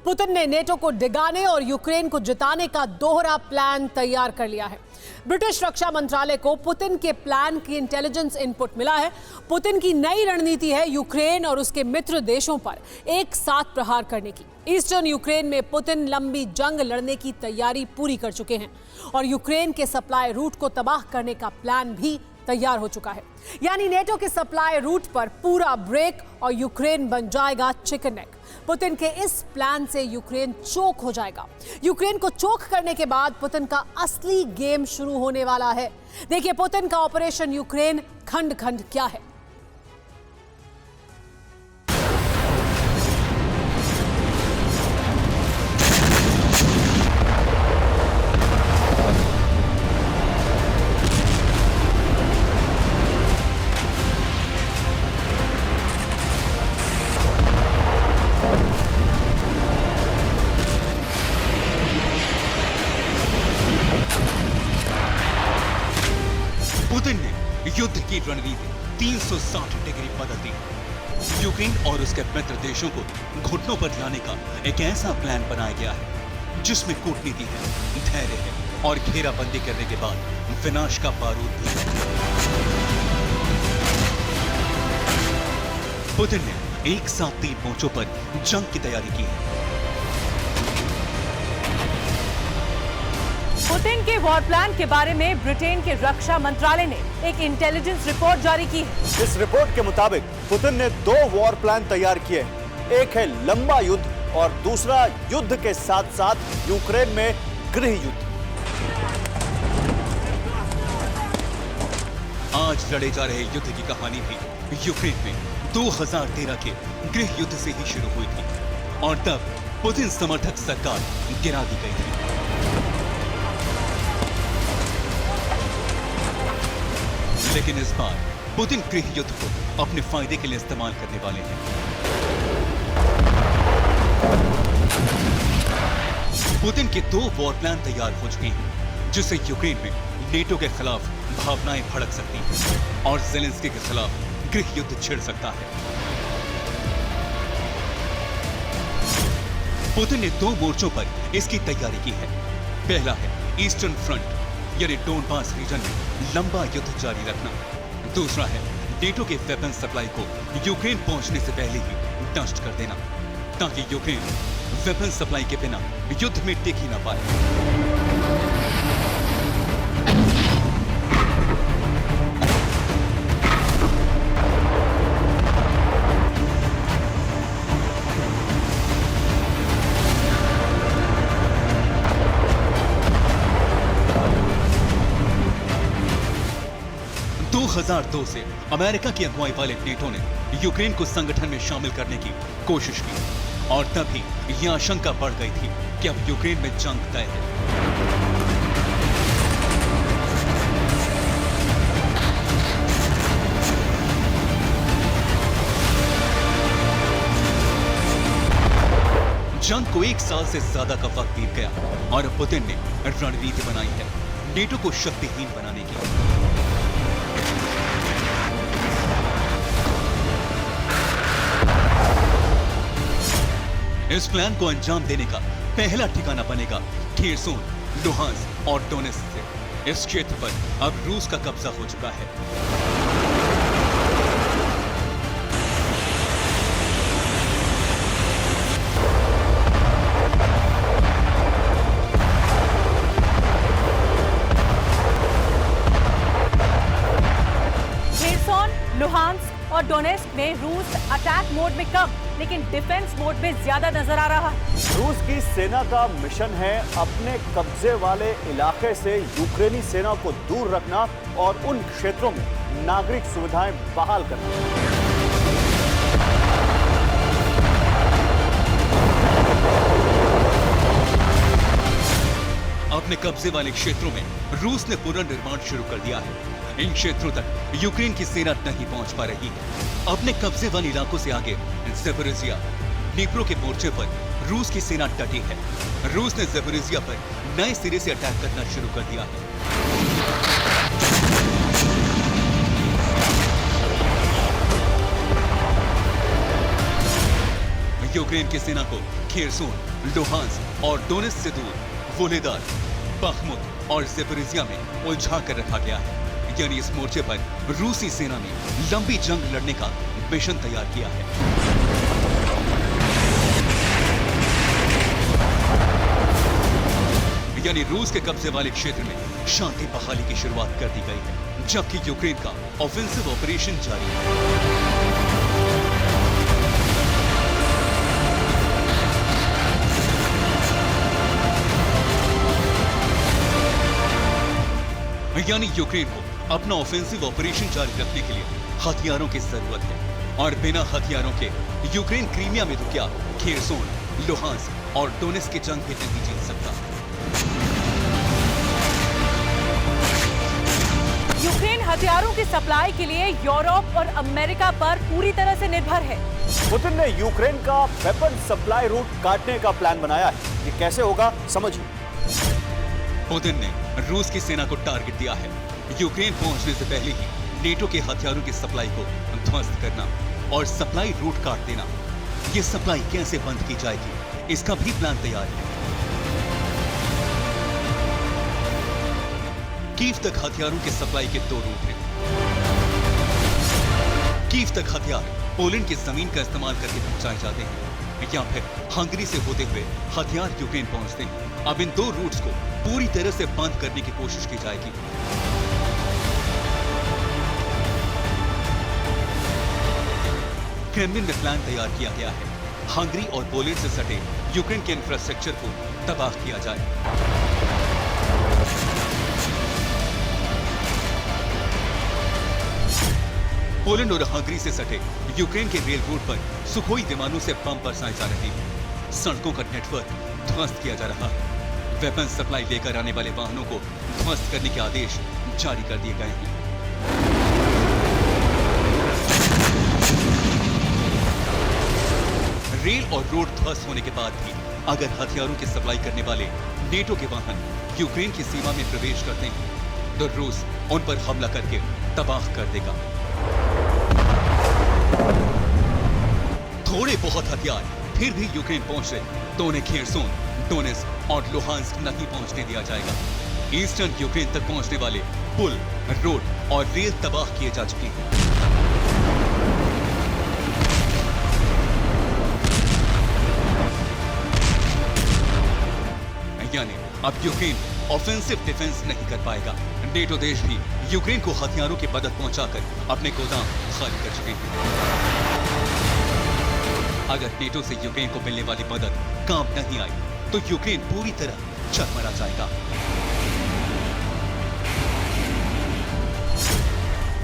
Putin ने NATO को डिगाने और यूक्रेन को जिताने का दोहरा प्लान तैयार कर लिया है। ब्रिटिश रक्षा मंत्रालय को पुतिन के प्लान की इंटेलिजेंस इनपुट मिला है। पुतिन की नई रणनीति है यूक्रेन और उसके मित्र देशों पर एक साथ प्रहार करने की। ईस्टर्न यूक्रेन में पुतिन लंबी जंग लड़ने की तैयारी पूरी कर चुके हैं और यूक्रेन के सप्लाई रूट को तबाह करने का प्लान भी तैयार हो चुका है। यानी नेटो के सप्लाई रूट पर पूरा ब्रेक और यूक्रेन बन जाएगा चिकन नेक। पुतिन के इस प्लान से यूक्रेन चोक हो जाएगा। यूक्रेन को चोक करने के बाद पुतिन का असली गेम शुरू होने वाला है। देखिए पुतिन का ऑपरेशन यूक्रेन खंड खंड क्या है। पुतिन ने युद्ध की रणनीति 360 डिग्री बदल दी। यूक्रेन और उसके मित्र देशों को घुटनों पर लाने का एक ऐसा प्लान बनाया गया है जिसमें कूटनीति है, धैर्य है और घेराबंदी करने के बाद विनाश का बारूद भी है। पुतिन ने एक साथ 3 मोर्चों पर जंग की तैयारी की है। पुतिन के वॉर प्लान के बारे में ब्रिटेन के रक्षा मंत्रालय ने एक इंटेलिजेंस रिपोर्ट जारी की है। इस रिपोर्ट के मुताबिक पुतिन ने 2 वॉर प्लान तैयार किए हैं। एक है लंबा युद्ध और दूसरा युद्ध के साथ साथ यूक्रेन में गृह युद्ध। आज लड़े जा रहे युद्ध की कहानी भी यूक्रेन में 2013 के गृह युद्ध से ही शुरू हुई थी और तब पुतिन समर्थक सरकार गिरा दी गई थी। लेकिन इस बार पुतिन गृह युद्ध को अपने फायदे के लिए इस्तेमाल करने वाले हैं। पुतिन के 2 वॉर प्लान तैयार हो चुके हैं जिससे यूक्रेन में नेटो के खिलाफ भावनाएं भड़क सकती हैं और ज़ेलेंस्की के खिलाफ गृह युद्ध छिड़ सकता है। पुतिन ने 2 मोर्चों पर इसकी तैयारी की है। पहला है ईस्टर्न फ्रंट यानी डोनबास रीजन में लंबा युद्ध जारी रखना। दूसरा है नेटो के वेपन सप्लाई को यूक्रेन पहुंचने से पहले ही नष्ट कर देना ताकि यूक्रेन वेपन सप्लाई के बिना युद्ध में टिक ही ना पाए। 2002 से अमेरिका की अगुवाई वाले नेटो ने यूक्रेन को संगठन में शामिल करने की कोशिश की और तभी यह आशंका बढ़ गई थी कि अब यूक्रेन में जंग तय है। जंग को 1 साल से ज्यादा का वक्त बीत गया और पुतिन ने रणनीति बनाई है नेटो को शक्तिहीन बनाने की। इस प्लान को अंजाम देने का पहला ठिकाना बनेगा खेरसोन, लुहांस्क और डोनेत्स्क से। इस क्षेत्र पर अब रूस का कब्जा हो चुका है। खेरसोन, लुहांस्क और डोनेत्स्क में रूस अटैक मोड में कम लेकिन डिफेंस मोड में ज्यादा नजर आ रहा है। रूस की सेना का मिशन है अपने कब्जे वाले इलाके से यूक्रेनी सेना को दूर रखना और उन क्षेत्रों में नागरिक सुविधाएं बहाल करना। अपने कब्जे वाले क्षेत्रों में रूस ने पुनर्निर्माण शुरू कर दिया है। इन क्षेत्रों तक यूक्रेन की सेना नहीं पहुंच पा रही है। अपने कब्जे वाले इलाकों से आगे ज़ेपोरिज़िया, नीप्रो के मोर्चे पर रूस की सेना डटी है। रूस ने ज़ेपोरिज़िया पर नए सिरे से अटैक करना शुरू कर दिया है। यूक्रेन की सेना को खेरसोन, लुहांस्क और डोनेत्स्क से दूर वोलेदार, बखमुत और ज़ेपोरिज़िया में उलझा कर रखा गया है। यानी इस मोर्चे पर रूसी सेना ने लंबी जंग लड़ने का मिशन तैयार किया है। यानी रूस के कब्जे वाले क्षेत्र में शांति बहाली की शुरुआत कर दी गई है, जबकि यूक्रेन का ऑफेंसिव ऑपरेशन जारी है। यानी यूक्रेन को अपना ऑफेंसिव ऑपरेशन जारी रखने के लिए हथियारों की जरूरत है, और बिना हथियारों के यूक्रेन क्रीमिया में तो क्या खेरसोन, लुहांस्क और डोनेत्स्क की जंग भी नहीं जीत सकता। यूक्रेन हथियारों की सप्लाई के लिए यूरोप और अमेरिका पर पूरी तरह से निर्भर है। पुतिन ने यूक्रेन का वेपन सप्लाई रूट काटने का प्लान बनाया है। ये कैसे होगा समझिए। पुतिन ने रूस की सेना को टारगेट दिया है। यूक्रेन पहुंचने से पहले ही नेटो के हथियारों की सप्लाई को ध्वस्त करना और सप्लाई रूट काट देना। ये सप्लाई कैसे बंद की जाएगी, इसका भी प्लान तैयार है। कीव तक हथियारों की सप्लाई के 2 रूट हैं। कीव तक हथियार पोलैंड की जमीन का इस्तेमाल करके पहुंचाए जाते हैं, या फिर हंगरी से होते हुए हथियार यूक्रेन पहुंचते हैं। अब इन 2 रूट्स को पूरी तरह से बंद करने की कोशिश की जाएगी। क्रेमलिन में प्लान तैयार किया गया है। हंगरी और पोलैंड से सटे यूक्रेन के इंफ्रास्ट्रक्चर को तबाह किया जाए। पोलैंड और हंगरी से सटे यूक्रेन के रेल रूट पर सुखोई विमानों से बम बरसाए जा रहे हैं। सड़कों का नेटवर्क ध्वस्त किया जा रहा है। वेपन सप्लाई लेकर आने वाले वाहनों को ध्वस्त करने के आदेश जारी कर दिए गए हैं। रेल और रोड ध्वस्त होने के बाद भी अगर हथियारों की सप्लाई करने वाले नेटो के वाहन यूक्रेन की सीमा में प्रवेश करते हैं तो रूस उन पर हमला करके तबाह कर देगा। थोड़े बहुत हथियार फिर भी यूक्रेन पहुंच रहे तो उन्हें खेरसोन, डोनेत्स्क और लुहांस्क नहीं पहुंचने दिया जाएगा। ईस्टर्न यूक्रेन तक पहुंचने वाले पुल, रोड और रेल तबाह किए जा चुके हैं। यानी अब यूक्रेन ऑफेंसिव डिफेंस नहीं कर पाएगा। नेटो देश भी यूक्रेन को हथियारों की मदद पहुंचाकर अपने गोदाम खाली कर चुके हैं। अगर नेटो से यूक्रेन को मिलने वाली मदद काम नहीं आई तो यूक्रेन पूरी तरह चरमरा जाएगा।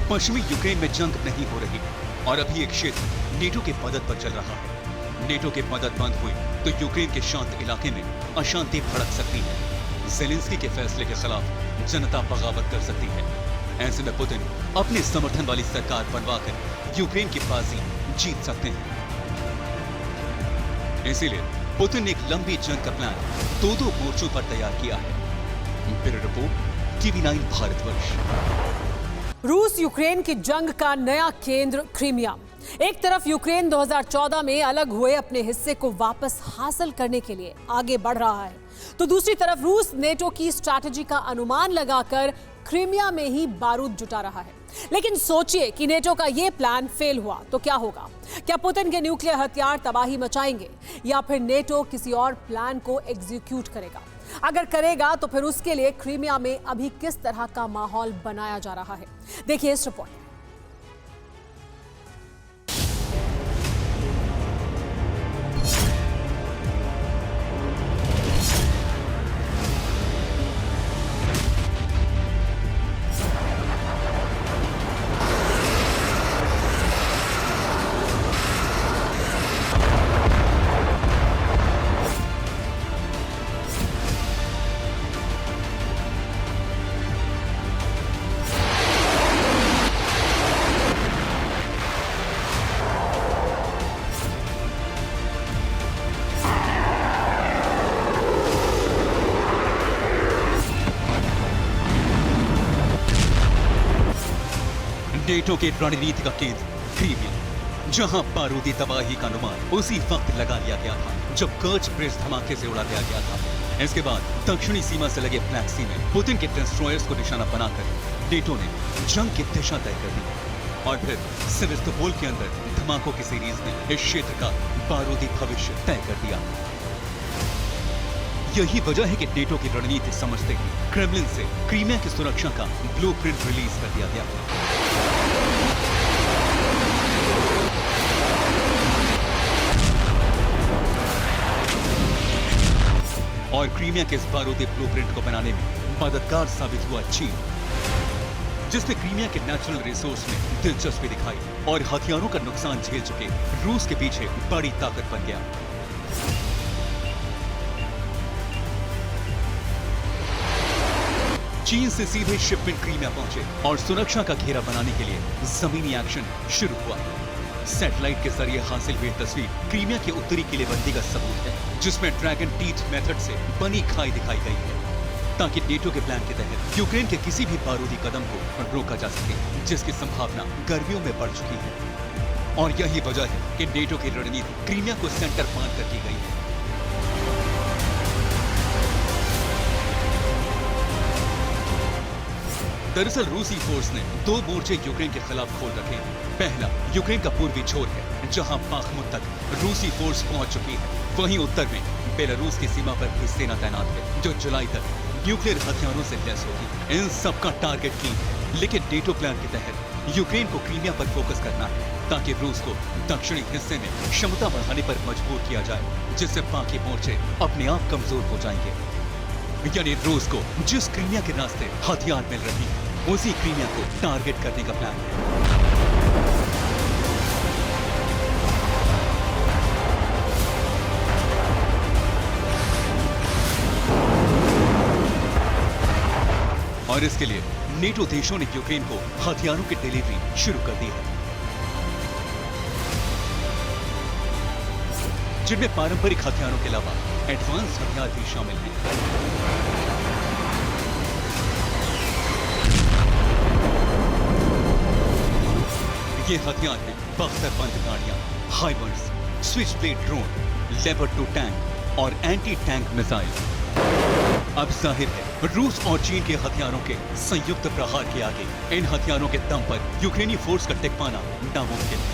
पश्चिमी यूक्रेन में जंग नहीं हो रही और अभी एक क्षेत्र नेटो के मदद पर चल रहा है। नेटो की मदद बंद हुई तो यूक्रेन के शांत इलाके में अशांति भड़क सकती है। ज़ेलेंस्की के फैसले के खिलाफ जनता बगावत कर सकती है। ऐसे में पुतिन अपने समर्थन वाली सरकार बनवाकर यूक्रेन की बाजी जीत सकते हैं। इसीलिए पुतिन ने एक लंबी जंग का प्लान 2 मोर्चों पर तैयार किया है। Bureau report, TV9 Bharatvarsh. रूस यूक्रेन की जंग का नया केंद्र क्रीमिया। एक तरफ यूक्रेन 2014 में अलग हुए अपने हिस्से को वापस हासिल करने के लिए आगे बढ़ रहा है, तो दूसरी तरफ रूस नेटो की स्ट्रैटेजी का अनुमान लगाकर क्रीमिया में ही बारूद जुटा रहा है। लेकिन सोचिए कि नेटो का यह प्लान फेल हुआ तो क्या होगा? क्या पुतिन के न्यूक्लियर हथियार तबाही मचाएंगे या फिर नेटो किसी और प्लान को एग्जीक्यूट करेगा? अगर करेगा तो फिर उसके लिए क्रीमिया में अभी किस तरह का माहौल बनाया जा रहा है, देखिए इस रिपोर्ट। नेटो के रणनीति का केंद्र क्रीमिया। जहां बारूदी तबाही का अनुमान उसी वक्त लगा लिया गया था जब कर्च ब्रिज धमाके से उड़ा दिया गया था। इसके बाद दक्षिणी सीमा से लगे ब्लैक सी में पुतिन के डिस्ट्रॉयर्स को निशाना बनाकर नेटो ने जंग की दिशा तय कर दी और फिर सेवेस्तोपोल के अंदर धमाकों की सीरीज ने इस क्षेत्र का बारूदी भविष्य तय कर दिया। यही वजह है कि नेटो की रणनीति समझते ही क्रेमलिन से क्रीमिया की सुरक्षा का ब्लूप्रिंट रिलीज कर दिया गया। और क्रीमिया के इस बारूदी ब्लूप्रिंट को बनाने में मददगार साबित हुआ चीन, जिसने क्रीमिया के नेचुरल रिसोर्स में दिलचस्पी दिखाई और हथियारों का नुकसान झेल चुके रूस के पीछे बड़ी ताकत बन गया। चीन से सीधे शिपमेंट क्रीमिया पहुंचे और सुरक्षा का घेरा बनाने के लिए जमीनी एक्शन शुरू हुआ। सैटेलाइट के जरिए हासिल हुई तस्वीर क्रीमिया की उत्तरी किलेबंदी का सबूत है, जिसमें ड्रैगन टीथ मेथड से बनी खाई दिखाई गई है ताकि नेटो के प्लान के तहत यूक्रेन के किसी भी बारूदी कदम को रोका जा सके, जिसकी संभावना गर्मियों में बढ़ चुकी है। और यही वजह है कि नेटो की रणनीति क्रीमिया को सेंटर मानकर की गई है। दरअसल रूसी फोर्स ने दो मोर्चे यूक्रेन के खिलाफ खोल रखे हैं। पहला यूक्रेन का पूर्वी छोर है, जहां बाखमुत तक रूसी फोर्स पहुंच चुकी है। वहीं उत्तर में बेलारूस की सीमा पर भी सेना तैनात है, जो जुलाई तक न्यूक्लियर हथियारों से लैस होगी। इन सबका टारगेट की है, लेकिन नेटो प्लान के तहत यूक्रेन को क्रीमिया पर फोकस करना है ताकि रूस को दक्षिणी हिस्से में क्षमता बढ़ाने पर मजबूर किया जाए, जिससे बाकी मोर्चे अपने आप कमजोर हो जाएंगे। यानी रूस को जिस क्रीमिया के रास्ते हथियार मिल रही है, उसी क्रीमिया को टारगेट करने का प्लान है। और इसके लिए नेटो देशों ने यूक्रेन को हथियारों की डिलीवरी शुरू कर दी है, जिनमें पारंपरिक हथियारों के अलावा एडवांस हथियार भी शामिल हैं। ये हथियार हैं बख्तरबंद गाड़ियां, HIMARS, switch blade drone, leopard 2 tank और एंटी टैंक मिसाइल। अब जाहिर है रूस और चीन के हथियारों के संयुक्त प्रहार के आगे इन हथियारों के दम पर यूक्रेनी फोर्स का टिक पाना नामुमकिन है।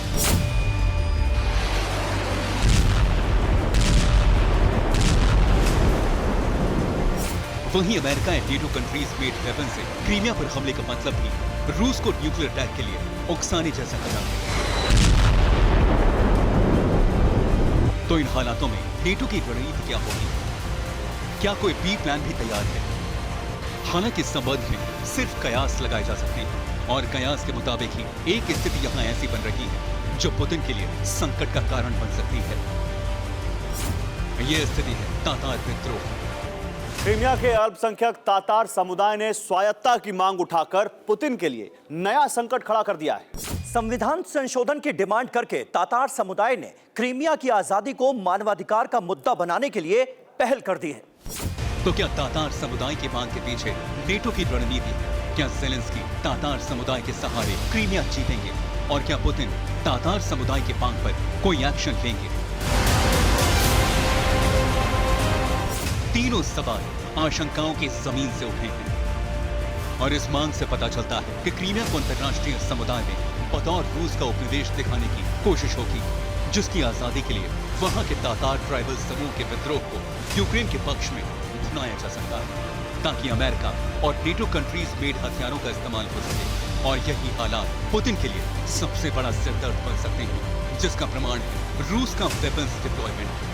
वहीं America and NATO countries made weapon से क्रीमिया पर हमले का मतलब भी रूस को न्यूक्लियर अटैक के लिए उकसाने जैसा कदम है। तो इन हालातों में नेटो की रणनीति क्या होगी? क्या कोई बी प्लान भी तैयार है? हालांकि इस संबंध में सिर्फ कयास लगाए जा सकते हैं और कयास के मुताबिक ही एक स्थिति यहां ऐसी बन रही है जो पुतिन के लिए संकट का कारण बन सकती है। यह स्थिति है तातार विद्रोह। क्रीमिया के अल्पसंख्यक तातार समुदाय ने स्वायत्तता की मांग उठाकर पुतिन के लिए नया संकट खड़ा कर दिया है। संविधान संशोधन की डिमांड करके तातार समुदाय ने क्रीमिया की आजादी को मानवाधिकार का मुद्दा बनाने के लिए पहल कर दी है। तो क्या तातार समुदाय की मांग के पीछे नेटो की रणनीति है? क्या ज़ेलेंस्की तातार समुदाय के सहारे क्रीमिया जीतेंगे? और क्या पुतिन तातार समुदाय की मांग पर कोई एक्शन लेंगे? तीनों सवाल आशंकाओं की जमीन से उठे हैं और इस मांग से पता चलता है कि क्रीमिया को अंतर्राष्ट्रीय समुदाय में बतौर रूस का उपनिवेश दिखाने की कोशिश होगी, जिसकी आजादी के लिए वहां के तातार ट्राइबल समूह के विद्रोह को यूक्रेन के पक्ष में भुनाया जा सकता है, ताकि अमेरिका और नेटो कंट्रीज मेड हथियारों का इस्तेमाल हो सके। और यही हालात पुतिन के लिए सबसे बड़ा सिरदर्द बन सकते हैं, जिसका प्रमाण है रूस का वेपन्स डिप्लॉयमेंट।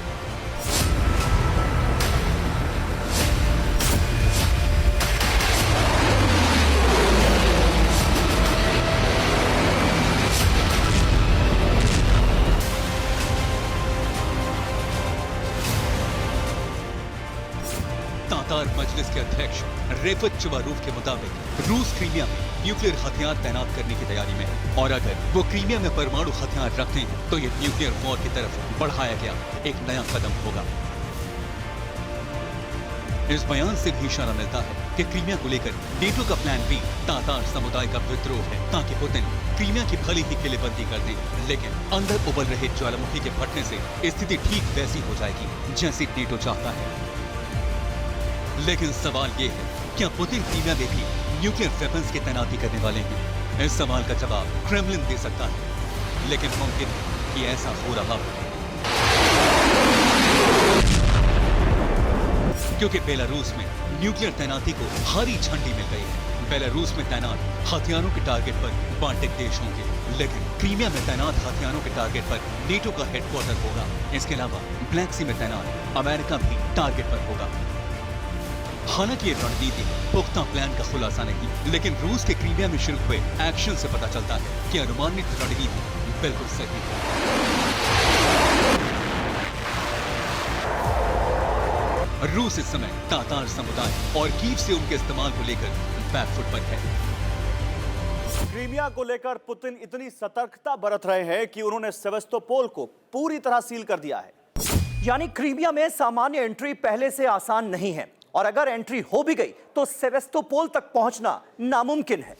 तातार मजलिस के अध्यक्ष रेफत चुबारूफ के मुताबिक रूस क्रीमिया में न्यूक्लियर हथियार तैनात करने की तैयारी में है और अगर वो क्रीमिया में परमाणु हथियार रखते हैं तो ये न्यूक्लियर वॉर की तरफ बढ़ाया गया एक नया कदम होगा। इस बयान से भी इशारा मिलता है कि क्रीमिया को लेकर नेटो का प्लान बी तातार समुदाय का विद्रोह है, ताकि पुतिन क्रीमिया की भली ही किलेबंदी कर दे, लेकिन अंदर उबल रहे ज्वालामुखी के फटने से स्थिति ठीक वैसी हो जाएगी जैसी नेटो चाहता है। लेकिन सवाल ये है, क्या पुतिन क्रीमिया में भी न्यूक्लियर वेपन्स की तैनाती करने वाले हैं? इस सवाल का जवाब क्रेमलिन दे सकता है, लेकिन मुमकिन है कि ऐसा हो रहा हो, क्योंकि बेलारूस में न्यूक्लियर तैनाती को हरी झंडी मिल गई है। बेलारूस में तैनात हथियारों के टारगेट पर बाल्टिक देश होंगे, लेकिन क्रीमिया में तैनात हथियारों के टारगेट पर नेटो का हेडक्वार्टर होगा। इसके अलावा ब्लैक सी में तैनात अमेरिका भी टारगेट पर होगा। हालांकि ये रणनीति पुख्ता प्लान का खुलासा नहीं, लेकिन रूस के क्रीमिया में शुरू हुए एक्शन से पता चलता है कि अनुमानित रणनीति बिल्कुल सही है। रूस इस समय तातार समुदाय और कीव से उनके इस्तेमाल को लेकर बैकफुट पर है। क्रीमिया को लेकर पुतिन इतनी सतर्कता बरत रहे हैं कि उन्होंने सेवास्तोपोल को पूरी तरह सील कर दिया है। यानी क्रीमिया में सामान्य एंट्री पहले से आसान नहीं है, और अगर एंट्री हो भी गई तो सेवास्तोपोल तक पहुंचना नामुमकिन है।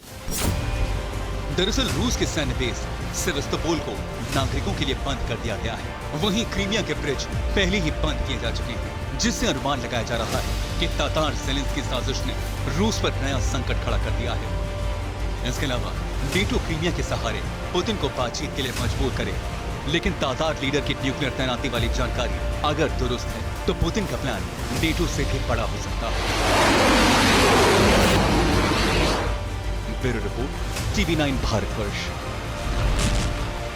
दरअसल रूस के सैन्य बेस सेवास्तोपोल को नागरिकों के लिए बंद कर दिया गया है। वहीं क्रीमिया के ब्रिज पहले ही बंद किए जा चुके हैं, जिससे अनुमान लगाया जा रहा है कि तातार ज़ेलेंस्की की साजिश ने रूस पर नया संकट खड़ा कर दिया है। इसके अलावा नेटो क्रीमिया के सहारे पुतिन को बातचीत के लिए मजबूर करे, लेकिन तातार लीडर की न्यूक्लियर तैनाती वाली जानकारी अगर दुरुस्त है तो पुतिन का प्लान नेटो से भी बड़ा हो सकता है। Bureau report, TV9 Bharatvarsh.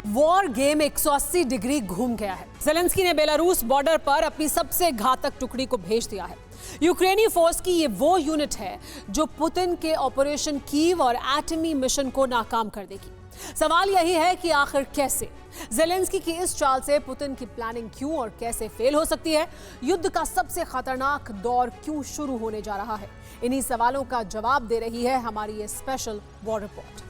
War game 180 degree घूम गया है। ज़ेलेंस्की ने बेलारूस बॉर्डर पर अपनी सबसे घातक टुकड़ी को भेज दिया है। यूक्रेनी फोर्स की ये वो यूनिट है जो पुतिन के ऑपरेशन कीव और एटमी मिशन को नाकाम कर देगी। सवाल यही है कि आखिर कैसे? ज़ेलेंस्की की इस चाल से पुतिन की प्लानिंग क्यों और कैसे फेल हो सकती है? युद्ध का सबसे खतरनाक दौर क्यों शुरू होने जा रहा है? इन्हीं सवालों का जवाब दे रही है हमारी ये स्पेशल वॉर रिपोर्ट।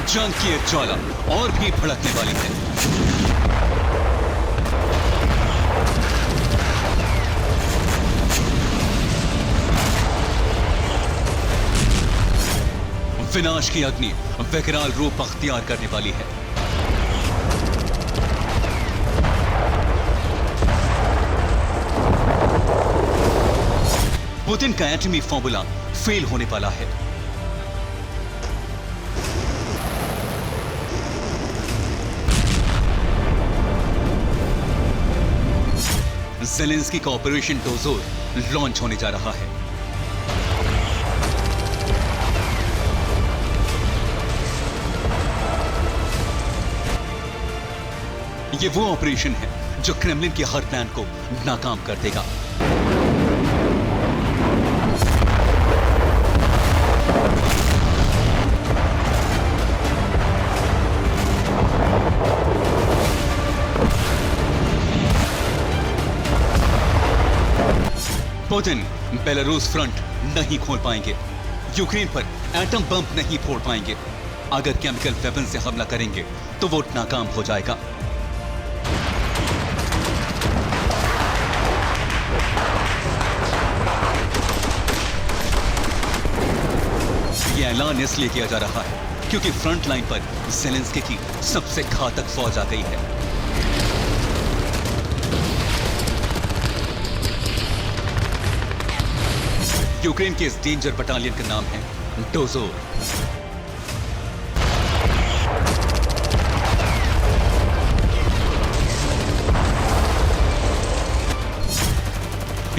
जंग की एक ज्वाला और भी भड़कने वाली है। विनाश की अग्नि विकराल रूप अख्तियार करने वाली है। पुतिन का एटमी फॉर्मूला फेल होने वाला है। ज़ेलेंस्की का ऑपरेशन डोजोर लॉन्च होने जा रहा है। ये वो ऑपरेशन है जो क्रेमलिन के हर प्लान को नाकाम कर देगा। पुतिन बेलारूस फ्रंट नहीं खोल पाएंगे, यूक्रेन पर एटम बम नहीं फोड़ पाएंगे। अगर केमिकल वेपन से हमला करेंगे तो वो नाकाम हो जाएगा। यह ऐलान इसलिए किया जा रहा है क्योंकि फ्रंट लाइन पर ज़ेलेंस्की की सबसे घातक फौज आ गई है। यूक्रेन के इस डेंजर बटालियन का नाम है डोजोर।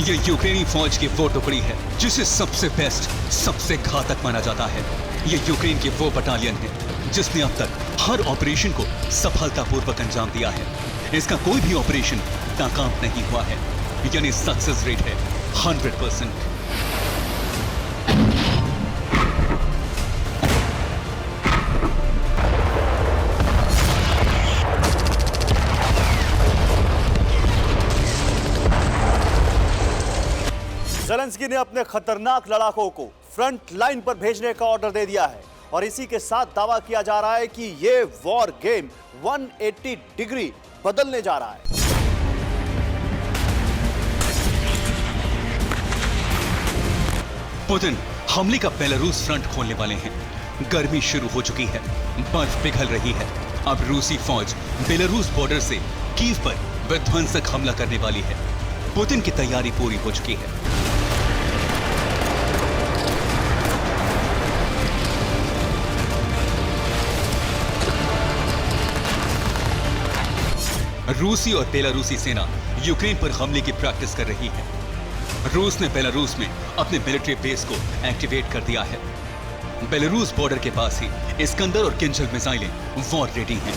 ये यूक्रेनी फौज की वो टुकड़ी है जिसे सबसे बेस्ट, सबसे घातक माना जाता है। ये यूक्रेन की वो बटालियन है जिसने अब तक हर ऑपरेशन को सफलतापूर्वक अंजाम दिया है। इसका कोई भी ऑपरेशन नाकाम नहीं हुआ है, यानी सक्सेस रेट है 100%। ज़ेलेंस्की ने अपने खतरनाक लड़ाकों को फ्रंट लाइन पर भेजने का ऑर्डर दे दिया है और इसी के साथ दावा किया जा रहा है कि ये वॉर गेम 180 डिग्री बदलने जा रहा है। पुतिन हमले का बेलारूस फ्रंट खोलने वाले हैं। गर्मी शुरू हो चुकी है, बर्फ पिघल रही है। अब रूसी फौज बेलारूस बॉर्डर से कीव पर विध्वंसक हमला करने वाली है। पुतिन की तैयारी पूरी हो चुकी है। रूसी और बेलारूसी सेना यूक्रेन पर हमले की प्रैक्टिस कर रही है। रूस ने बेलारूस में अपने मिलिट्री बेस को एक्टिवेट कर दिया है। बेलारूस बॉर्डर के पास ही इस्कंदर और किंजल मिसाइलें वॉर रेडी हैं।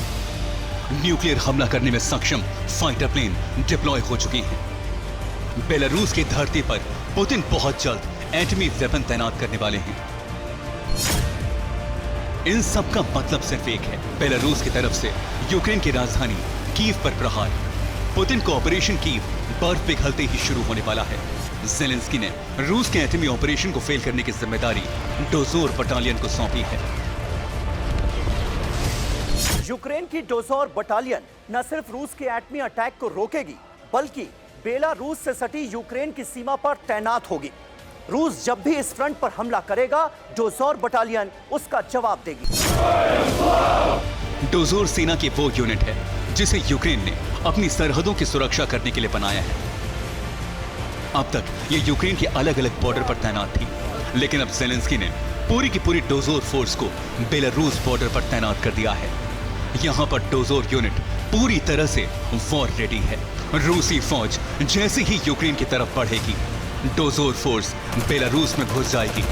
न्यूक्लियर हमला करने में सक्षम फाइटर प्लेन डिप्लॉय हो चुकी हैं। बेलारूस की धरती पर पुतिन बहुत जल्द एटमी वेपन तैनात करने वाले हैं। इन सब का मतलब सिर्फ एक है, बेलारूस की तरफ से यूक्रेन की राजधानी कीव पर प्रहार। पुतिन को ऑपरेशन कीव बर्फ पिघलते ही शुरू होने वाला है। ज़ेलेंस्की ने रूस के एटमी ऑपरेशन को फेल करने की जिम्मेदारी डोजोर बटालियन को सौंपी है। यूक्रेन की डोजोर बटालियन न सिर्फ रूस के एटमी अटैक को रोकेगी, बल्कि बेलारूस से सटी यूक्रेन की सीमा पर तैनात होगी। रूस जब भी इस फ्रंट पर हमला करेगा, डोजोर बटालियन उसका जवाब देगी। डोजोर सेना की वो यूनिट है जिसे यूक्रेन ने अपनी सरहदों की सुरक्षा करने के लिए बनाया है। अब तक ये यूक्रेन के अलग अलग बॉर्डर पर तैनात थी, लेकिन अब ज़ेलेंस्की ने पूरी की पूरी डोजोर फोर्स को बेलारूस बॉर्डर पर तैनात कर दिया है। यहां पर डोजोर यूनिट पूरी तरह से वॉर रेडी है। रूसी फौज जैसे ही यूक्रेन की तरफ बढ़ेगी, डोजोर फोर्स बेलारूस में घुस जाएगी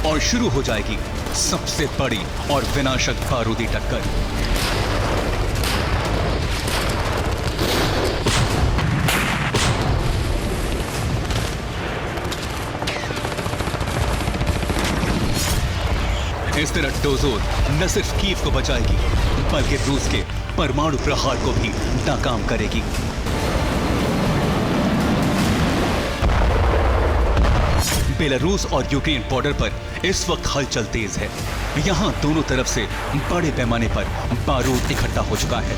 और शुरू हो जाएगी सबसे बड़ी और विनाशक बारूदी टक्कर। इस तरह डोजोर न सिर्फ कीव को बचाएगी, बल्कि रूस के परमाणु प्रहार को भी नाकाम करेगी। बेलारूस और यूक्रेन बॉर्डर पर इस वक्त हलचल तेज है। यहां दोनों तरफ से बड़े पैमाने पर बारूद इकट्ठा हो चुका है।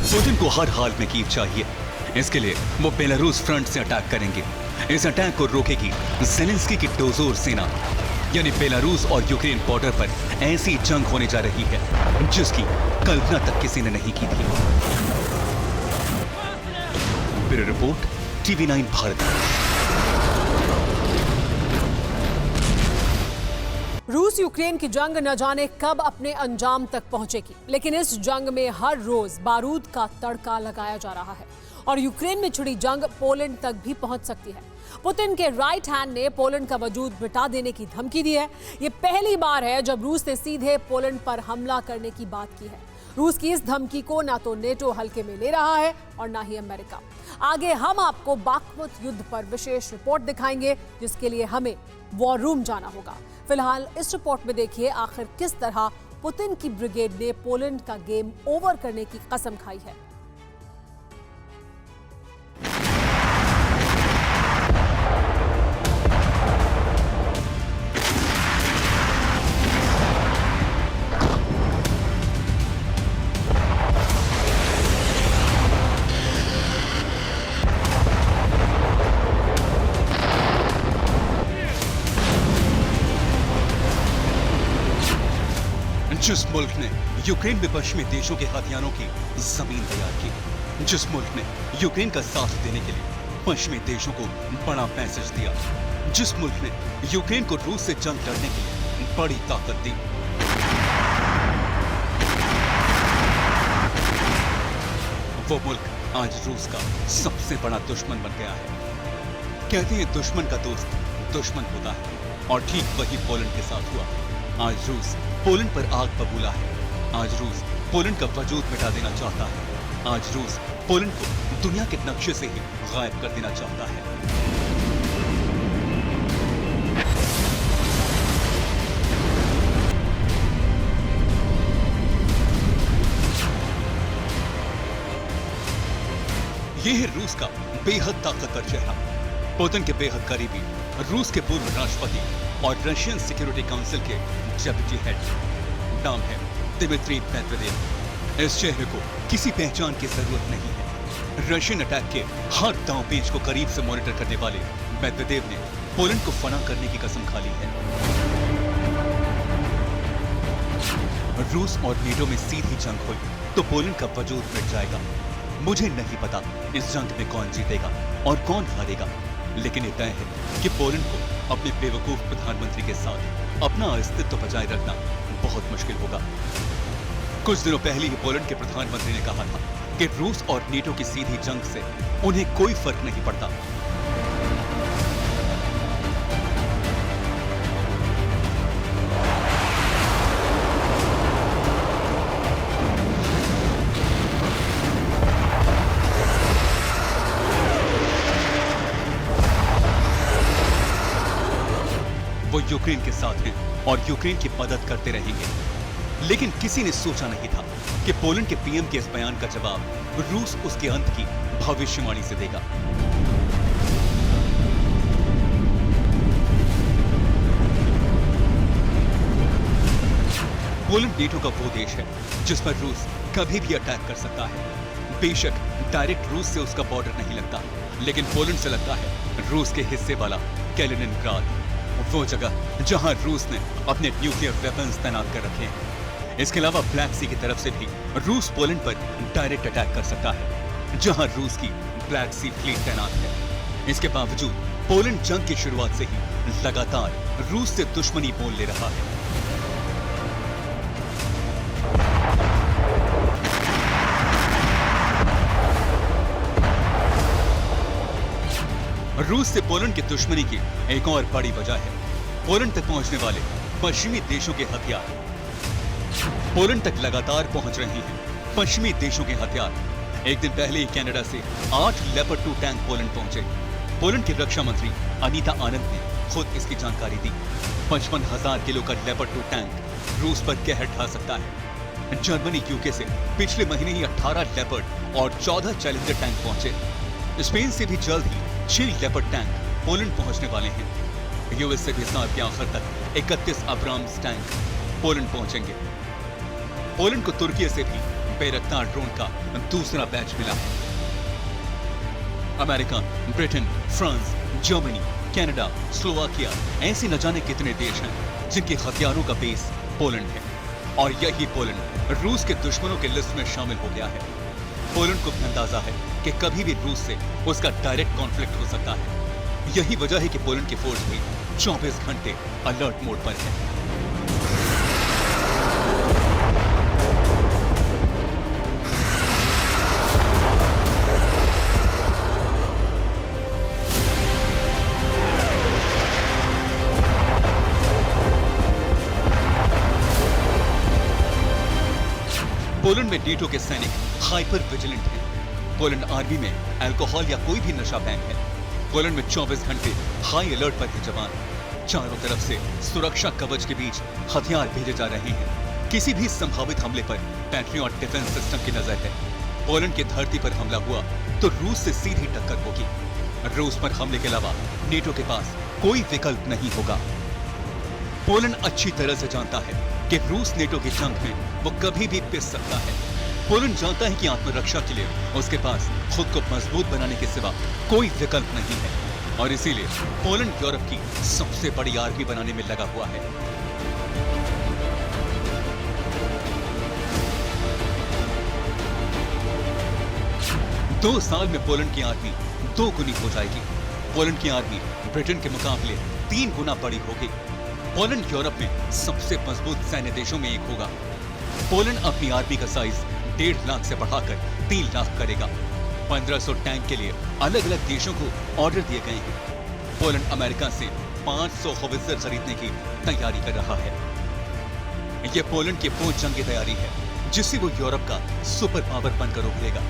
पुतिन को हर हाल में कीव चाहिए। इसके लिए वो बेलारूस फ्रंट से अटैक करेंगे। इस अटैक को रोकेगी ज़ेलेंस्की की डोजोर सेना। यानी बेलारूस और यूक्रेन बॉर्डर पर ऐसी जंग होने जा रही है जिसकी कल्पना तक किसी ने नहीं की थी। Bureau report, TV9 Bharat. रूस यूक्रेन की जंग न जाने कब अपने अंजाम तक पहुंचेगी, लेकिन इस जंग में हर रोज बारूद का तड़का लगाया जा रहा है और यूक्रेन में छिड़ी जंग पोलैंड तक भी पहुंच सकती है। पुतिन के राइट हैंड ने पोलैंड का वजूद मिटा देने की धमकी दी है। यह पहली बार है जब रूस ने सीधे पोलैंड पर हमला करने की बात की है। रूस की इस धमकी को ना तो नेटो हल्के में ले रहा है और ना ही अमेरिका। आगे हम आपको बाखमुत युद्ध पर विशेष रिपोर्ट दिखाएंगे, जिसके लिए हमें वॉर रूम जाना होगा। फिलहाल इस रिपोर्ट में देखिए आखिर किस तरह पुतिन की ब्रिगेड ने पोलैंड का गेम ओवर करने की कसम खाई है। जिस मुल्क ने यूक्रेन में पश्चिमी देशों के हथियारों की जमीन तैयार की, जिस मुल्क ने यूक्रेन का साथ देने के लिए पश्चिमी देशों को बड़ा मैसेज दिया, जिस मुल्क ने यूक्रेन को रूस से जंग लड़ने के लिए बड़ी ताकत दी, वो मुल्क आज रूस का सबसे बड़ा दुश्मन बन गया है। कहते हैं दुश्मन का दोस्त दुश्मन होता है, और ठीक वही पोलैंड के साथ हुआ। आज रूस पोलैंड पर आग बबूला है। आज रूस पोलैंड का वजूद मिटा देना चाहता है। आज रूस पोलैंड को दुनिया के नक्शे से ही गायब कर देना चाहता है। यह है रूस का बेहद ताकतवर चेहरा। पुतिन के बेहद करीबी रूस के पूर्व राष्ट्रपति और रशियन सिक्योरिटी काउंसिल के डेप्यूटी हेड, नाम है दिमित्री मेदवेदेव। इस चेहरे को किसी पहचान की जरूरत नहीं है। रशियन अटैक के हर दांव पेच को करीब से मॉनिटर करने वाले मेदवेदेव ने पोलैंड को फना करने की कसम खा ली है। रूस और नेटो में सीधी जंग हुई तो पोलैंड का वजूद मिट जाएगा। मुझे नहीं पता इस जंग में कौन जीतेगा और कौन हारेगा, लेकिन ये तय है कि पोलैंड को अपने बेवकूफ प्रधानमंत्री के साथ अपना अस्तित्व बचाए रखना बहुत मुश्किल होगा। कुछ दिनों पहले ही पोलैंड के प्रधानमंत्री ने कहा था कि रूस और नेटो की सीधी जंग से उन्हें कोई फर्क नहीं पड़ता। वो यूक्रेन के साथ हैं और यूक्रेन की मदद करते रहेंगे। लेकिन किसी ने सोचा नहीं था कि पोलैंड के पीएम के इस बयान का जवाब रूस उसके अंत की भविष्यवाणी से देगा। पोलैंड नेटो का वो देश है जिस पर रूस कभी भी अटैक कर सकता है। बेशक डायरेक्ट रूस से उसका बॉर्डर नहीं लगता, लेकिन पोलैंड से लगता है रूस के हिस्से वाला कैलिनिनग्राड, वो जगह जहां रूस ने अपने न्यूक्लियर वेपन्स तैनात कर रखे हैं। इसके अलावा ब्लैक सी की तरफ से भी रूस पोलैंड पर डायरेक्ट अटैक कर सकता है, जहां रूस की ब्लैक सी फ्लीट तैनात है। इसके बावजूद पोलैंड जंग की शुरुआत से ही लगातार रूस से दुश्मनी मोल ले रहा है। रूस से पोलैंड की दुश्मनी की एक और बड़ी वजह है पोलैंड तक पहुंचने वाले पश्चिमी देशों के हथियार। पोलैंड तक लगातार पहुंच रहे हैं पश्चिमी देशों के हथियार। एक दिन पहले ही कनाडा से 8 लेपर्ड 2 टैंक पोलैंड पहुंचे। पोलैंड की रक्षा मंत्री अनीता आनंद ने खुद इसकी जानकारी दी। 55,000 किलो का लेपर्ड 2 टैंक रूस पर कहर ढा सकता है। जर्मनी यूके से पिछले महीने ही 18 लेपर्ड और 14 चैलेंजर टैंक पहुंचे। स्पेन से भी जल्द ही 6 लेपर्ड टैंक पोलैंड पहुंचने वाले हैं। यूएस से भी साल के आखिर तक 31 अब्राम्स टैंक पोलैंड पहुंचेंगे। पोलैंड को तुर्की से भी बैरक्तार ड्रोन का दूसरा बैच मिला है। America, Britain, France, Germany, Canada, Slovakia, ऐसे न जाने कितने देश हैं जिनके हथियारों का बेस पोलैंड है। और यही पोलैंड रूस के दुश्मनों के लिस्ट में शामिल हो गया है। पोलैंड को भी अंदाजा है कि कभी भी रूस से उसका डायरेक्ट कॉन्फ्लिक्ट हो सकता है। यही वजह है कि पोलैंड की फोर्स भी 24 घंटे अलर्ट मोड पर है। पोलैंड में नेटो के सैनिक हाइपर विजिलेंट हैं। पोलैंड आर्मी में अल्कोहल या कोई भी नशा बैन है। पोलैंड में 24 घंटे हाई अलर्ट पर है जवान। चारों तरफ से सुरक्षा कवच के बीच हथियार भेजे जा रहे हैं। किसी भी संभावित हमले पर पैट्रियट डिफेंस सिस्टम की नजर है। पोलैंड की धरती पर हमला हुआ तो रूस से सीधी टक्कर होगी। रूस पर हमले के अलावा नेटो के पास कोई विकल्प नहीं होगा। पोलैंड अच्छी तरह से जानता है कि रूस नेटो की जंग में वो कभी भी पिस सकता है। पोलैंड जानता है कि आत्मरक्षा के लिए उसके पास खुद को मजबूत बनाने के सिवा कोई विकल्प नहीं है, और इसीलिए पोलैंड यूरोप की सबसे बड़ी आर्मी बनाने में लगा हुआ है। दो साल में पोलैंड की आर्मी 2 गुनी हो जाएगी। पोलैंड की आर्मी ब्रिटेन के मुकाबले 3 गुना बड़ी होगी। पोलैंड यूरोप में सबसे मजबूत सैन्य देशों में एक होगा। पोलैंड अपनी आर्मी का साइज 1.5 लाख से बढ़ाकर 3 लाख करेगा। 1500 टैंक के लिए अलग अलग देशों को ऑर्डर दिए गए हैं। पोलैंड अमेरिका से 500 हॉवित्जर खरीदने की तैयारी कर रहा है। यह पोलैंड की वो जंगी तैयारी है जिससे वो यूरोप का सुपर पावर बनकर उभरेगा।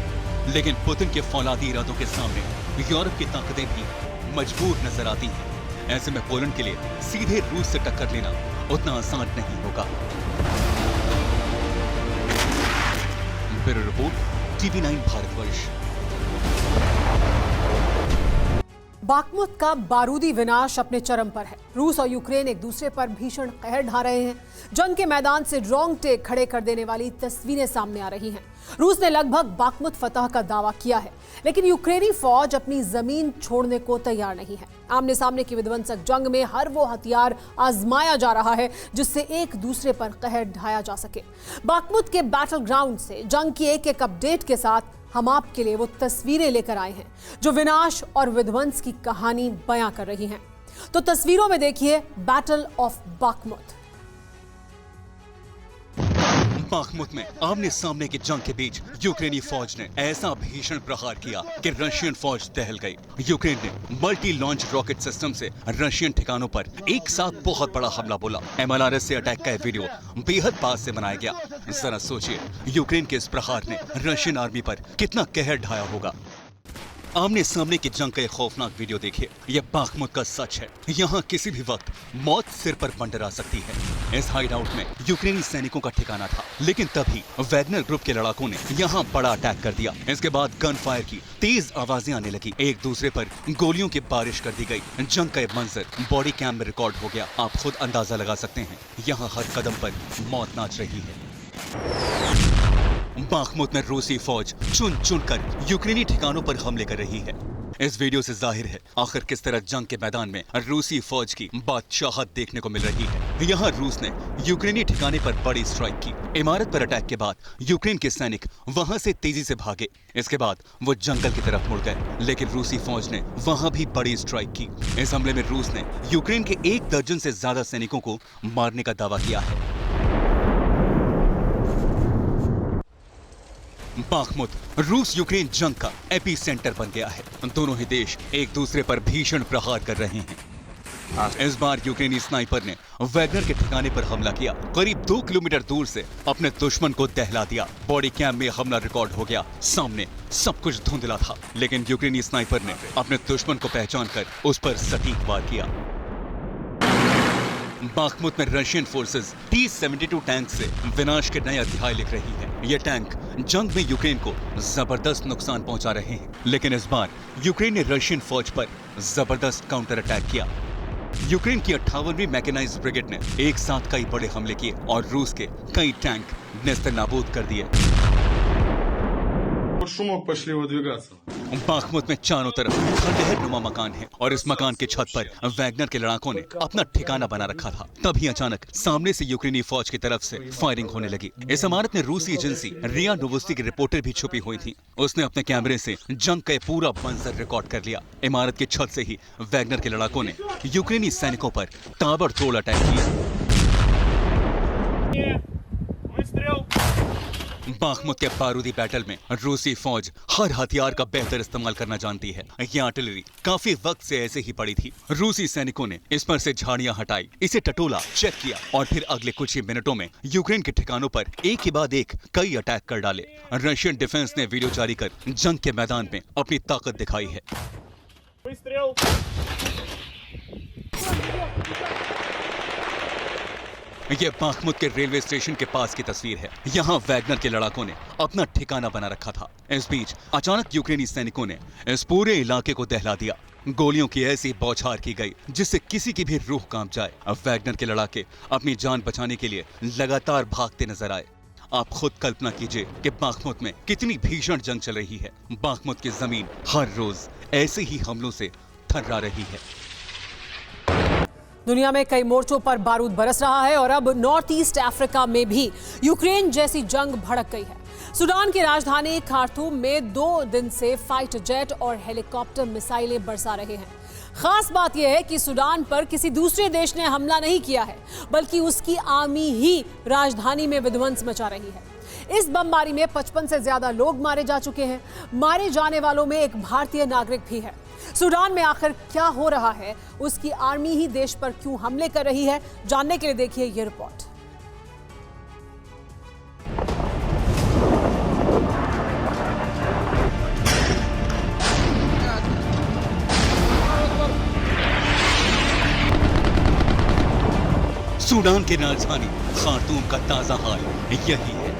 लेकिन पुतिन के फौलादी इरादों के सामने यूरोप की ताकतें भी मजबूर नजर आती हैं। ऐसे में पोलैंड के लिए सीधे रूस से टक्कर लेना उतना आसान नहीं होगा। Bureau report, TV9 Bharatvarsh. Bakhmut का बारूदी विनाश अपने चरम पर है। रूस और यूक्रेन एक दूसरे पर भीषण कहर ढा रहे हैं। जंग के मैदान से रोंगटे खड़े कर देने वाली तस्वीरें सामने आ रही हैं। रूस ने लगभग बाखमुत फतह का दावा किया है, लेकिन यूक्रेनी फौज अपनी जमीन छोड़ने को तैयार नहीं है। आमने सामने की विध्वंसक जंग में हर वो हथियार आजमाया जा रहा है जिससे एक दूसरे पर कहर ढाया जा सके। बाखमुत के बैटल ग्राउंड से जंग की एक अपडेट के साथ हम आपके लिए वो तस्वीरें लेकर आए हैं जो विनाश और विध्वंस की कहानी बयां कर रही हैं। तो तस्वीरों में देखिए बैटल ऑफ बाखमुत। बाखमुत में आमने सामने की जंग के बीच यूक्रेनी फौज ने ऐसा भीषण प्रहार किया कि रशियन फौज दहल गई। यूक्रेन ने मल्टी लॉन्च रॉकेट सिस्टम से रशियन ठिकानों पर एक साथ बहुत बड़ा हमला बोला। MLRS से अटैक का वीडियो बेहद पास से बनाया गया। जरा सोचिए, यूक्रेन के इस प्रहार ने रशियन आर्मी पर कितना कहर ढाया होगा। आमने सामने की जंग का एक खौफनाक वीडियो देखिए। यह बाखमुत का सच है। यहाँ किसी भी वक्त मौत सिर पर मंडरा सकती है। इस हाइड आउट में यूक्रेनी सैनिकों का ठिकाना था, लेकिन तभी वैगनर ग्रुप के लड़ाकों ने यहाँ बड़ा अटैक कर दिया। इसके बाद गन फायर की तेज आवाजें आने लगी, एक दूसरे पर गोलियों की बारिश कर दी गई। जंग का यह मंजर बॉडी कैम में रिकॉर्ड हो गया। आप खुद अंदाजा लगा सकते हैं, यहाँ हर कदम पर मौत नाच रही है। बाखमुत में रूसी फौज चुन चुन कर यूक्रेनी ठिकानों पर हमले कर रही है। इस वीडियो से जाहिर है आखिर किस तरह जंग के मैदान में रूसी फौज की बादशाहत देखने को मिल रही है। यहाँ रूस ने यूक्रेनी ठिकाने पर बड़ी स्ट्राइक की। इमारत पर अटैक के बाद यूक्रेन के सैनिक वहां से तेजी से भागे। इसके बाद वो जंगल की तरफ मुड़ गए, लेकिन रूसी फौज ने वहां भी बड़ी स्ट्राइक की। इस हमले में रूस ने यूक्रेन के 1 दर्जन से ज्यादा सैनिकों को मारने का दावा किया है। बाखमुत रूस यूक्रेन जंग का एपी सेंटर बन गया है। दोनों ही देश एक दूसरे पर भीषण प्रहार कर रहे हैं। इस बार यूक्रेनी स्नाइपर ने वैगनर के ठिकाने पर हमला किया। करीब 2 किलोमीटर दूर से अपने दुश्मन को दहला दिया। बॉडी कैम में हमला रिकॉर्ड हो गया। सामने सब कुछ धुंधला था, लेकिन यूक्रेनी स्नाइपर ने अपने दुश्मन को पहचान कर उस पर सटीक वार किया। बाखमुत में रशियन फोर्सेस T-72 टैंक से विनाश के नए अध्याय लिख रही है। ये टैंक जंग में यूक्रेन को जबरदस्त नुकसान पहुंचा रहे हैं, लेकिन इस बार यूक्रेन ने रशियन फौज पर जबरदस्त काउंटर अटैक किया। यूक्रेन की 58वीं मैकेनाइज्ड ब्रिगेड ने एक साथ कई बड़े हमले किए और रूस के कई टैंक नेस्तनाबूद कर दिए। बाखमुत में चारों तरफ खंडहर नुमा मकान है और इस मकान के छत पर वैगनर के लड़ाकों ने अपना ठिकाना बना रखा था। तभी अचानक सामने से यूक्रेनी फौज की तरफ से फायरिंग होने लगी। इस इमारत में रूसी एजेंसी रिया नोवोस्टी की रिपोर्टर भी छुपी हुई थी। उसने अपने कैमरे से जंग का पूरा मंजर रिकॉर्ड कर लिया। इमारत की छत से ही वैगनर के लड़ाकों ने यूक्रेनी सैनिकों पर ताबड़तोड़ अटैक किया। बाखमुत के बारूदी बैटल में रूसी फौज हर हथियार का बेहतर इस्तेमाल करना जानती है। यह आर्टिलरी काफी वक्त से ऐसे ही पड़ी थी। रूसी सैनिकों ने इस पर से झाड़ियां हटाई, इसे टटोला, चेक किया और फिर अगले कुछ ही मिनटों में यूक्रेन के ठिकानों पर एक के बाद एक कई अटैक कर डाले। रशियन डिफेंस ने वीडियो जारी कर जंग के मैदान में अपनी ताकत दिखाई है। यह बाखमुत के रेलवे स्टेशन के पास की तस्वीर है। यहाँ वैगनर के लड़ाकों ने अपना ठिकाना बना रखा था। इस बीच अचानक यूक्रेनी सैनिकों ने इस पूरे इलाके को दहला दिया। गोलियों की ऐसी बौछार की गई जिससे किसी की भी रूह कांप जाए। अब वैगनर के लड़ाके अपनी जान बचाने के लिए लगातार भागते नजर आए। आप खुद कल्पना कीजिए कि बाखमुत में कितनी भीषण जंग चल रही है। बाखमुत की जमीन हर रोज ऐसे ही हमलों से थर्रा रही है। दुनिया में कई मोर्चों पर बारूद बरस रहा है और अब नॉर्थ ईस्ट अफ्रीका में भी यूक्रेन जैसी जंग भड़क गई है। सूडान की राजधानी खार्तूम में 2 दिन से फाइटर जेट और हेलीकॉप्टर मिसाइलें बरसा रहे हैं। खास बात यह है कि सूडान पर किसी दूसरे देश ने हमला नहीं किया है, बल्कि उसकी आर्मी ही राजधानी में विध्वंस मचा रही है। इस बमबारी में 55 से ज्यादा लोग मारे जा चुके हैं। मारे जाने वालों में एक भारतीय नागरिक भी है। सूडान में आखिर क्या हो रहा है, उसकी आर्मी ही देश पर क्यों हमले कर रही है, जानने के लिए देखिए ये रिपोर्ट। सूडान की राजधानी खार्तूम का ताजा हाल यही है।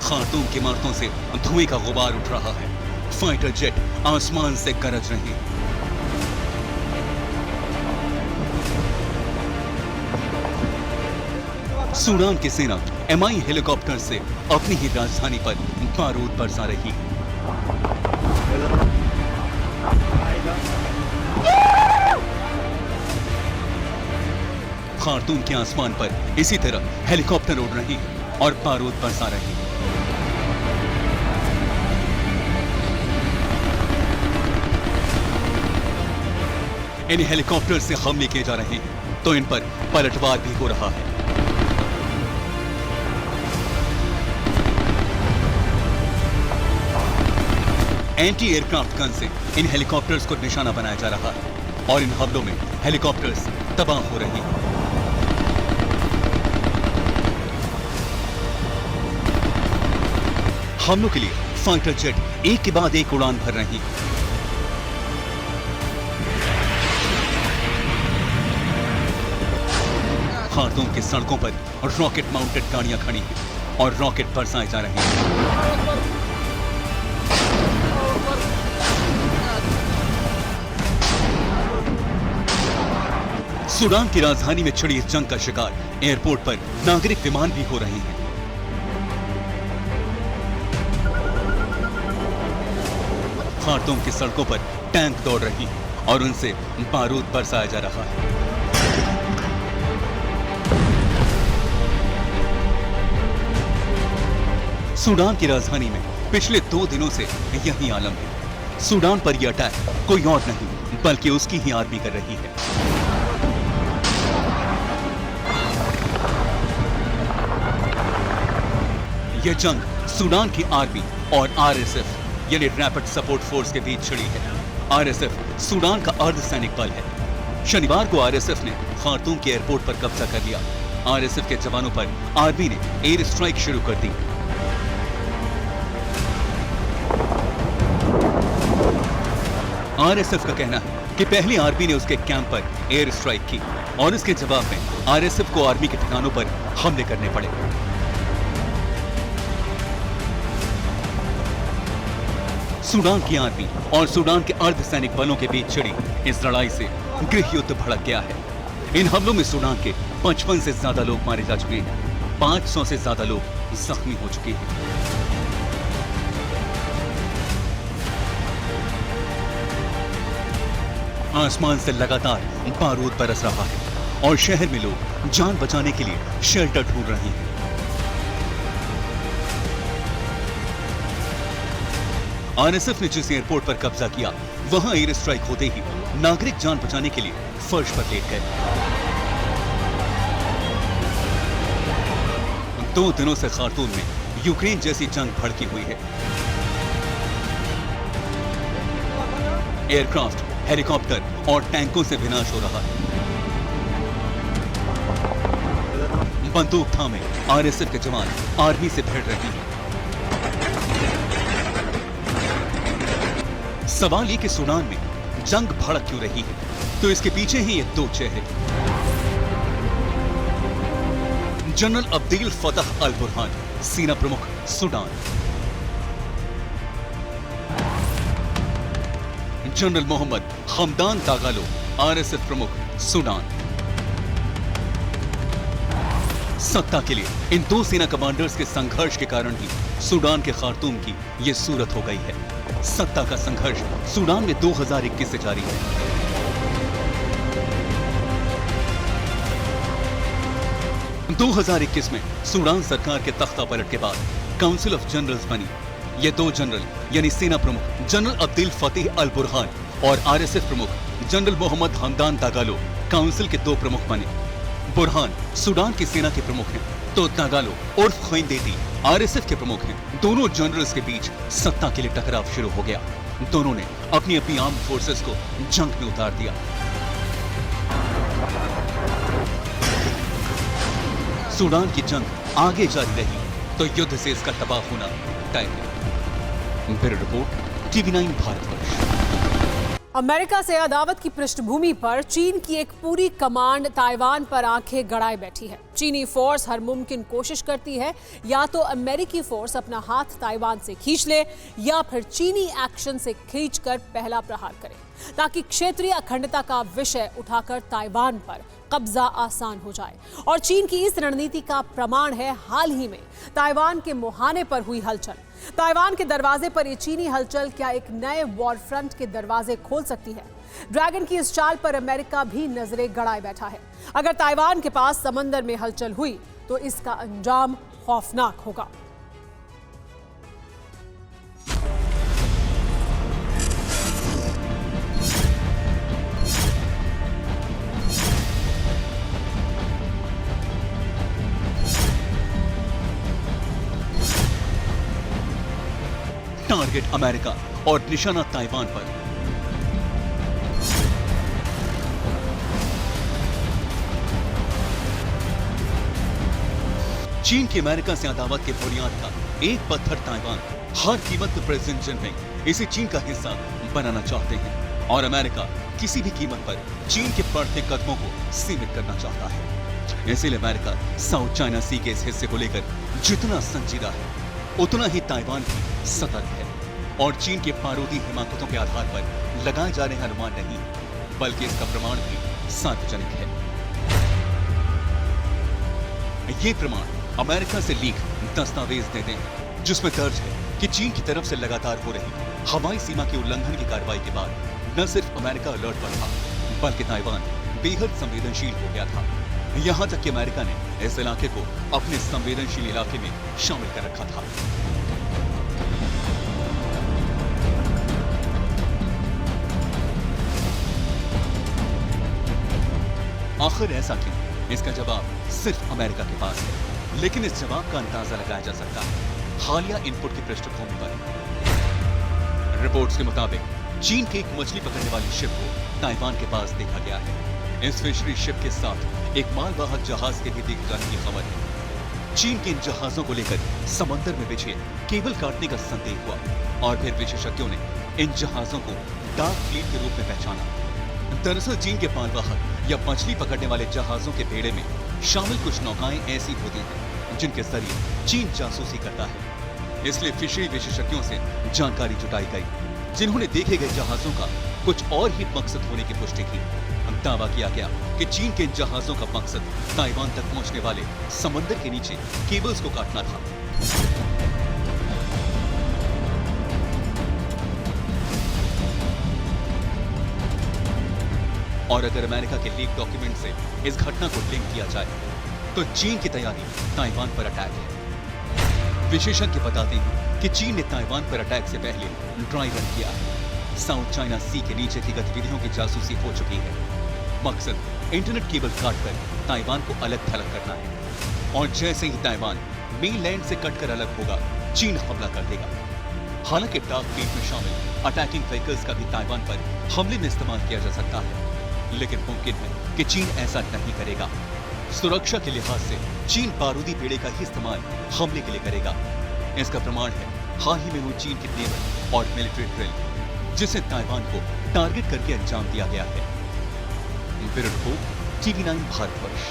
खार्तूम की इमारतों से धुएं का गुबार उठ रहा है। फाइटर जेट आसमान से गरज रहे हैं। सूडान की सेना MI हेलीकॉप्टर से अपनी ही राजधानी पर बारूद बरसा रही है। खार्तूम के आसमान पर इसी तरह हेलीकॉप्टर उड़ रही है और बारूद बरसा रही है। इन हेलीकॉप्टर से हमले किए जा रहे हैं तो इन पर पलटवार भी हो रहा है। एंटी एयरक्राफ्ट गन से इन हेलीकॉप्टर्स को निशाना बनाया जा रहा है और इन हमलों में हेलीकॉप्टर्स तबाह हो रही हैं। हमलों के लिए फाइटर जेट एक के बाद एक उड़ान भर रही है। खार्तूम की सड़कों पर रॉकेट माउंटेड गाड़ियां खड़ी हैं और रॉकेट बरसाए जा रहे हैं। सूडान की राजधानी में छिड़ी इस जंग का शिकार एयरपोर्ट पर नागरिक विमान भी हो रहे हैं। खार्तूम की सड़कों पर टैंक दौड़ रही हैं और उनसे बारूद बरसाया जा रहा है। सूडान की राजधानी में पिछले 2 दिनों से यही आलम है। सूडान पर यह अटैक कोई और नहीं बल्कि उसकी ही आर्मी कर रही है। यह जंग सूडान की आर्मी और RSF यानी रैपिड सपोर्ट फोर्स के बीच छिड़ी है। RSF सूडान का अर्धसैनिक बल है। शनिवार को RSF ने खार्तूम के एयरपोर्ट पर कब्जा कर लिया। RSF के जवानों पर आर्मी ने एयर स्ट्राइक शुरू कर दी। RSF का कहना है कि पहले आर्मी ने उसके कैंप पर एयर स्ट्राइक की और इसके जवाब में RSF को आर्मी के ठिकानों पर हमले करने पड़े। सूडान की आर्मी और सूडान के अर्धसैनिक बलों के बीच छिड़ी इस लड़ाई से गृह युद्ध भड़क गया है। इन हमलों में सूडान के 55 से ज्यादा लोग मारे जा चुके हैं। 500 से ज्यादा लोग जख्मी हो चुके हैं। आसमान से लगातार बारूद बरस रहा है और शहर में लोग जान बचाने के लिए शेल्टर ढूंढ रहे हैं। RSF ने जिस एयरपोर्ट पर कब्जा किया वहां एयर स्ट्राइक होते ही नागरिक जान बचाने के लिए फर्श पर लेट गए। 2 दिनों से खार्तूम में यूक्रेन जैसी जंग भड़की हुई है। एयरक्राफ्ट, हेलीकॉप्टर और टैंकों से विनाश हो रहा है। बंदूक थामे RSF के जवान आर्मी से भिड़ रहे हैं। सवाल ये कि सूडान में जंग भड़क क्यों रही है, तो इसके पीछे ही ये 2 चेहरे। जनरल अब्देल फतह अल बुरहान, सेना प्रमुख Sudan. General Mohamed Hamdan Dagalo, RSF प्रमुख सूडान। सत्ता के लिए इन 2 सेना कमांडर्स के संघर्ष के कारण ही सूडान के खार्तूम की यह सूरत हो गई है। सत्ता का संघर्ष सूडान में 2021 से जारी है। – 2021 में सूडान सरकार के तख्ता पलट के बाद काउंसिल ऑफ जनरल्स बनी। ये 2 जनरल यानी सेना प्रमुख जनरल अब्देल फतेह अल बुरहान और RSF प्रमुख जनरल मोहम्मद हमदान दागालो काउंसिल के 2 प्रमुख बने। बुरहान सूडान की सेना के प्रमुख हैं तो दागालो उर्फ खैंदेती RSF के प्रमुख हैं। दोनों जनरल्स के बीच सत्ता के लिए टकराव शुरू हो गया। दोनों ने अपनी अपनी आर्म फोर्सेस को जंग में उतार दिया। सूडान की जंग आगे जारी रही तो युद्ध से इसका तबाह होना तय है। Bureau report, TV9 Bharatvarsh. America से अदावत की पृष्ठभूमि पर चीन की एक पूरी कमांड ताइवान पर आंखें गड़ाए बैठी है। चीनी फोर्स हर मुमकिन कोशिश करती है या तो अमेरिकी फोर्स अपना हाथ ताइवान से खींच ले या फिर चीनी एक्शन से खींचकर पहला प्रहार करे, ताकि क्षेत्रीय अखंडता का विषय उठाकर ताइवान पर कब्जा आसान हो जाए। और चीन की इस रणनीति का प्रमाण है हाल ही में ताइवान के मुहाने पर हुई हलचल। ताइवान के दरवाजे पर ये चीनी हलचल क्या एक नए वॉर फ्रंट के दरवाजे खोल सकती है? ड्रैगन की इस चाल पर अमेरिका भी नजरें गड़ाए बैठा है। अगर ताइवान के पास समंदर में हलचल हुई तो इसका अंजाम खौफनाक होगा। टारगेट अमेरिका और निशाना ताइवान पर। चीन की अमेरिका से अदावत के बुनियाद का एक पत्थर ताइवान। हर कीमत पर प्रेसिडेंट जिनपिंग इसे चीन का हिस्सा बनाना चाहते हैं और अमेरिका किसी भी कीमत पर चीन के बढ़ते कदमों को सीमित करना चाहता है। इसीलिए अमेरिका साउथ चाइना सी के इस हिस्से को लेकर जितना संजीदा है उतना ही ताइवान भी सतर्क है और चीन के बारूदी हिमाकतों के आधार पर लगाए जा रहे अनुमान नहीं, बल्कि इसका प्रमाण भी सार्वजनिक है। ये प्रमाण अमेरिका से लीक दस्तावेज देते हैं जिसमें दर्ज है कि चीन की तरफ से लगातार हो रही हवाई सीमा के उल्लंघन की कार्रवाई के बाद न सिर्फ अमेरिका अलर्ट पर था, बल्कि ताइवान बेहद संवेदनशील हो गया था। यहां तक कि अमेरिका ने इस इलाके को अपने संवेदनशील इलाके में शामिल कर रखा था। आखिर ऐसा क्यों? इसका जवाब सिर्फ अमेरिका के पास है, लेकिन इस जवाब का अंदाजा लगाया जा सकता है हालिया इनपुट की पृष्ठभूमि पर। रिपोर्ट्स के मुताबिक चीन के एक मछली पकड़ने वाली शिप को ताइवान के पास देखा गया है। इस फिशरी शिप के साथ एक मालवाहक जहाज के भी दिख जाने की खबर है। चीन के इन जहाजों को लेकर समंदर में बिछे केबल काटने का संदेह हुआ और फिर विशेषज्ञों ने इन जहाजों को डार्क फ्लीट के रूप में पहचाना। दरअसल चीन के मालवाहक या मछली पकड़ने वाले जहाजों के बेड़े में शामिल कुछ नौकाएं ऐसी होती हैं जिनके जरिए चीन जासूसी करता है। इसलिए फिशरी विशेषज्ञों से जानकारी जुटाई गई, जिन्होंने देखे गए जहाजों का कुछ और ही मकसद होने की पुष्टि की। दावा किया गया कि चीन के इन जहाजों का मकसद ताइवान तक पहुंचने वाले समंदर के नीचे केबल्स को काटना था। और अगर अमेरिका के लीक डॉक्यूमेंट से इस घटना को लिंक किया जाए तो चीन की तैयारी ताइवान पर अटैक है। विशेषज्ञ बताते हैं कि चीन ने ताइवान पर अटैक से पहले ड्राई रन किया है। साउथ चाइना सी के नीचे की गतिविधियों की जासूसी हो चुकी है। मकसद इंटरनेट केबल काटकर ताइवान को अलग थलग करना है और जैसे ही ताइवान मेनलैंड से कटकर अलग होगा, चीन हमला कर देगा। हालांकि डार्क फ्लीट में शामिल अटैकिंग व्हीकल्स का भी ताइवान पर हमले में इस्तेमाल किया जा सकता है, लेकिन मुमकिन है कि चीन ऐसा नहीं करेगा। सुरक्षा के लिहाज से चीन बारूदी बेड़े का ही इस्तेमाल हमले के लिए करेगा। इसका प्रमाण है हाल ही में हुई चीन की नेवल और मिलिट्री ड्रिल, जिसे ताइवान को टारगेट करके अंजाम दिया गया है। Bureau report, TV9 Bharatvarsh.